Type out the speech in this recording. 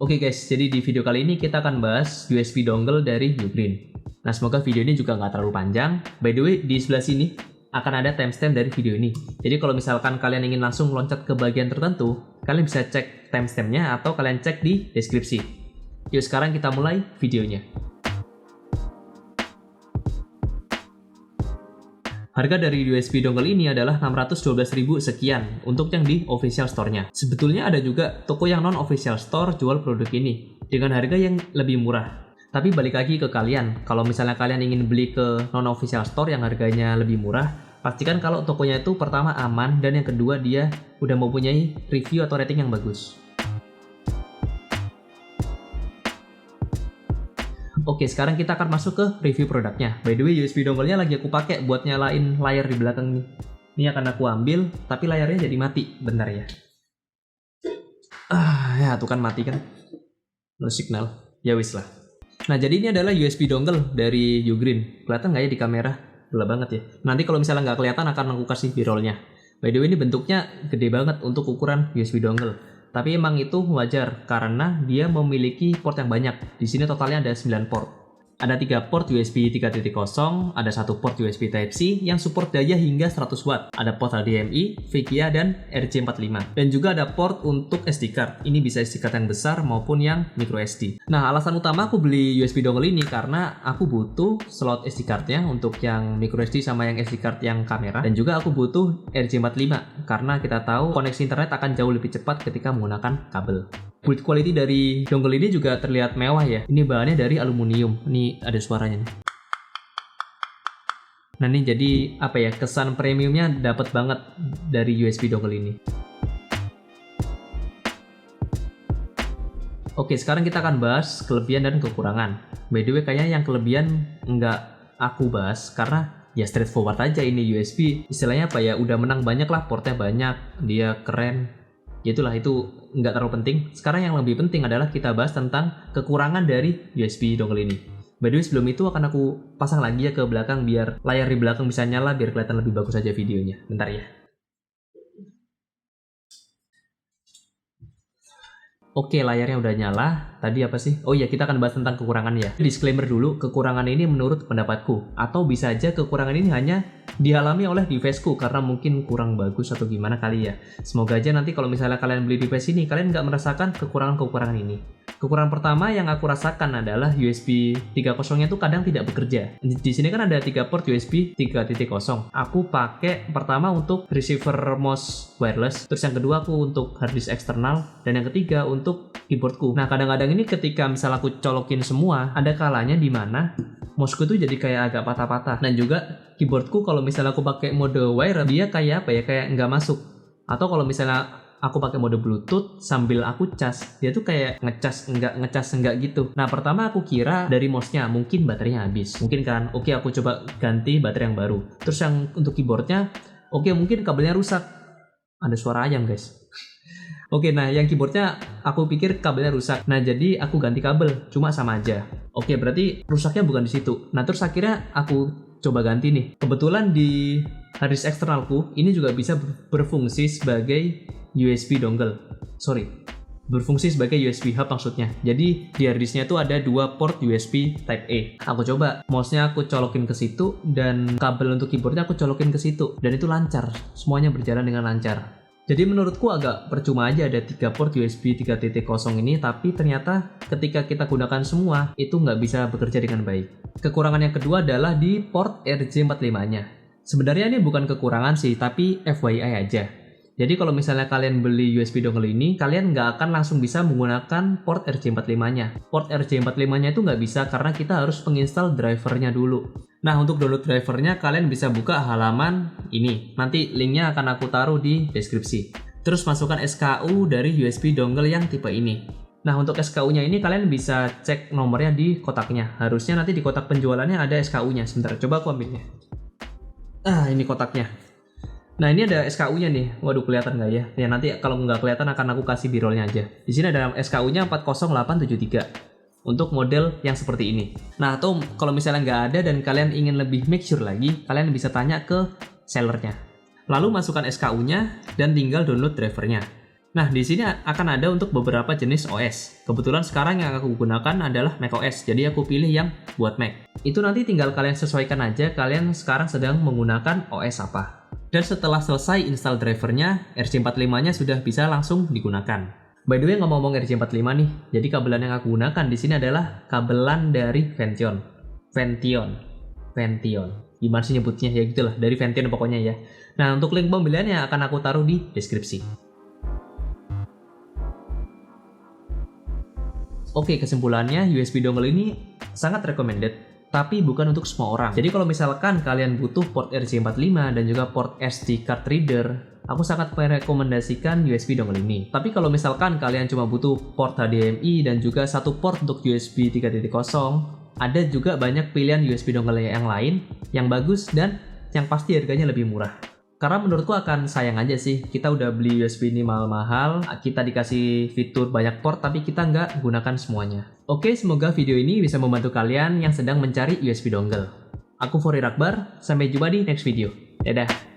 Oke guys, jadi di video kali ini kita akan bahas USB dongle dari Ugreen. Nah, semoga video ini juga nggak terlalu panjang. By the way, di sebelah sini akan ada timestamp dari video ini. Jadi kalau misalkan kalian ingin langsung loncat ke bagian tertentu, kalian bisa cek timestampnya atau kalian cek di deskripsi. Yuk sekarang kita mulai videonya. Harga dari USB dongle ini adalah 612.000 sekian untuk yang di official store-nya. Sebetulnya ada juga toko yang non-official store jual produk ini dengan harga yang lebih murah. Tapi balik lagi ke kalian, kalau misalnya kalian ingin beli ke non-official store yang harganya lebih murah, pastikan kalau tokonya itu pertama aman dan yang kedua dia udah mempunyai review atau rating yang bagus. Oke, sekarang kita akan masuk ke review produknya. By the way, USB dongle-nya lagi aku pakai buat nyalain layar di belakang nih. Ini akan aku ambil, tapi layarnya jadi mati. Bentar ya. Ya tuh kan mati kan. No signal. Ya wis lah. Nah, jadi ini adalah USB dongle dari Ugreen. Kelihatan nggak ya di kamera? Gelap banget ya. Nanti kalau misalnya nggak kelihatan akan aku kasih B-roll-nya. By the way, ini bentuknya gede banget untuk ukuran USB dongle. Tapi emang itu wajar karena dia memiliki port yang banyak. Di sini totalnya ada 9 port. Ada 3 port USB 3.0, ada 1 port USB Type-C yang support daya hingga 100 Watt. Ada port HDMI, VGA, dan RJ45. Dan juga ada port untuk SD card. Ini bisa SD card yang besar maupun yang micro SD. Nah, alasan utama aku beli USB dongle ini karena aku butuh slot SD card-nya untuk yang micro SD sama yang SD card yang kamera. Dan juga aku butuh RJ45 karena kita tahu koneksi internet akan jauh lebih cepat ketika menggunakan kabel. Build quality dari dongle ini juga terlihat mewah ya. Ini bahannya dari aluminium. Ini ada suaranya nih. Nah ini jadi apa ya, kesan premiumnya dapat banget dari USB dongle ini. Oke, sekarang kita akan bahas kelebihan dan kekurangan. By the way, kayaknya yang kelebihan nggak aku bahas karena ya straightforward aja ini USB. Istilahnya apa ya, udah menang banyak lah, portnya banyak, dia keren. Ya itulah, itu nggak terlalu penting. Sekarang yang lebih penting adalah kita bahas tentang kekurangan dari USB dongle ini. By the way, sebelum itu akan aku pasang lagi ya ke belakang biar layar di belakang bisa nyala, biar kelihatan lebih bagus aja videonya. Bentar ya. Oke, layarnya udah nyala. Tadi apa sih? Oh iya, kita akan bahas tentang kekurangan ya. Disclaimer dulu, kekurangan ini menurut pendapatku. Atau bisa aja kekurangan ini hanya dialami oleh deviceku karena mungkin kurang bagus atau gimana kali ya. Semoga aja nanti kalau misalnya kalian beli device ini, kalian nggak merasakan kekurangan-kekurangan ini. Kekurangan pertama yang aku rasakan adalah USB 3.0-nya tuh kadang tidak bekerja. Di sini kan ada 3 port USB 3.0. Aku pakai pertama untuk receiver mouse wireless, terus yang kedua aku untuk hard disk eksternal, dan yang ketiga untuk keyboardku. Nah, kadang-kadang ini ketika misalnya aku colokin semua, ada kalanya di mana mouseku tuh jadi kayak agak patah-patah. Dan juga keyboardku kalau misalnya aku pakai mode wireless, dia kayak apa ya, kayak nggak masuk. Atau kalau misalnya aku pakai mode Bluetooth sambil aku cas, dia tuh kayak ngecas enggak gitu. Nah, pertama aku kira dari mouse-nya mungkin baterainya habis. Mungkin kan, oke aku coba ganti baterai yang baru. Terus yang untuk keyboardnya, oke mungkin kabelnya rusak. Ada suara ayam guys. Oke, nah yang keyboardnya aku pikir kabelnya rusak. Nah, jadi aku ganti kabel, cuma sama aja. Oke, berarti rusaknya bukan di situ. Nah, terus akhirnya aku coba ganti nih. Kebetulan di hard disk eksternalku ini juga bisa berfungsi sebagai USB dongle. Berfungsi sebagai USB hub maksudnya. Jadi di hard disknya itu ada 2 port USB Type A. Aku coba mouse-nya aku colokin ke situ dan kabel untuk keyboardnya aku colokin ke situ dan itu lancar. Semuanya berjalan dengan lancar. Jadi menurutku agak percuma aja ada 3 port USB 3.0 ini, tapi ternyata ketika kita gunakan semua itu nggak bisa bekerja dengan baik. Kekurangan yang kedua adalah di port RJ45-nya. Sebenarnya ini bukan kekurangan sih, tapi FYI aja. Jadi kalau misalnya kalian beli USB dongle ini, kalian nggak akan langsung bisa menggunakan port RJ45-nya. Port RJ45-nya itu nggak bisa karena kita harus menginstal drivernya dulu. Nah, untuk download drivernya kalian bisa buka halaman ini. Nanti linknya akan aku taruh di deskripsi. Terus masukkan SKU dari USB dongle yang tipe ini. Nah, untuk SKU-nya ini kalian bisa cek nomornya di kotaknya. Harusnya nanti di kotak penjualannya ada SKU-nya. Sebentar, coba aku ambilnya. Ini kotaknya. Nah, ini ada SKU-nya nih. Waduh, kelihatan nggak ya? Ya, nanti kalau nggak kelihatan akan aku kasih B-roll-nya aja. Di sini ada SKU-nya 40873. Untuk model yang seperti ini. Nah, atau kalau misalnya nggak ada dan kalian ingin lebih make sure lagi, kalian bisa tanya ke sellernya. Lalu masukkan SKU-nya dan tinggal download drivernya. Nah, di sini akan ada untuk beberapa jenis OS. Kebetulan sekarang yang aku gunakan adalah macOS, jadi aku pilih yang buat Mac. Itu nanti tinggal kalian sesuaikan aja kalian sekarang sedang menggunakan OS apa. Dan setelah selesai install drivernya, RJ45-nya sudah bisa langsung digunakan. By the way, ngomong-ngomong RJ45 nih, jadi kabelan yang aku gunakan di sini adalah kabelan dari Vention. Gimana sih nyebutnya? Ya gitulah, dari Vention pokoknya ya. Nah, untuk link pembeliannya akan aku taruh di deskripsi. Oke, kesimpulannya USB dongle ini sangat recommended, tapi bukan untuk semua orang. Jadi kalau misalkan kalian butuh port RJ45 dan juga port SD card reader, aku sangat merekomendasikan USB dongle ini. Tapi kalau misalkan kalian cuma butuh port HDMI dan juga satu port untuk USB 3.0, ada juga banyak pilihan USB dongle yang lain yang bagus dan yang pasti harganya lebih murah. Karena menurutku akan sayang aja sih, kita udah beli USB ini mahal-mahal, kita dikasih fitur banyak port tapi kita nggak gunakan semuanya. Oke, semoga video ini bisa membantu kalian yang sedang mencari USB dongle. Aku Fori Akbar, sampai jumpa di next video. Dadah!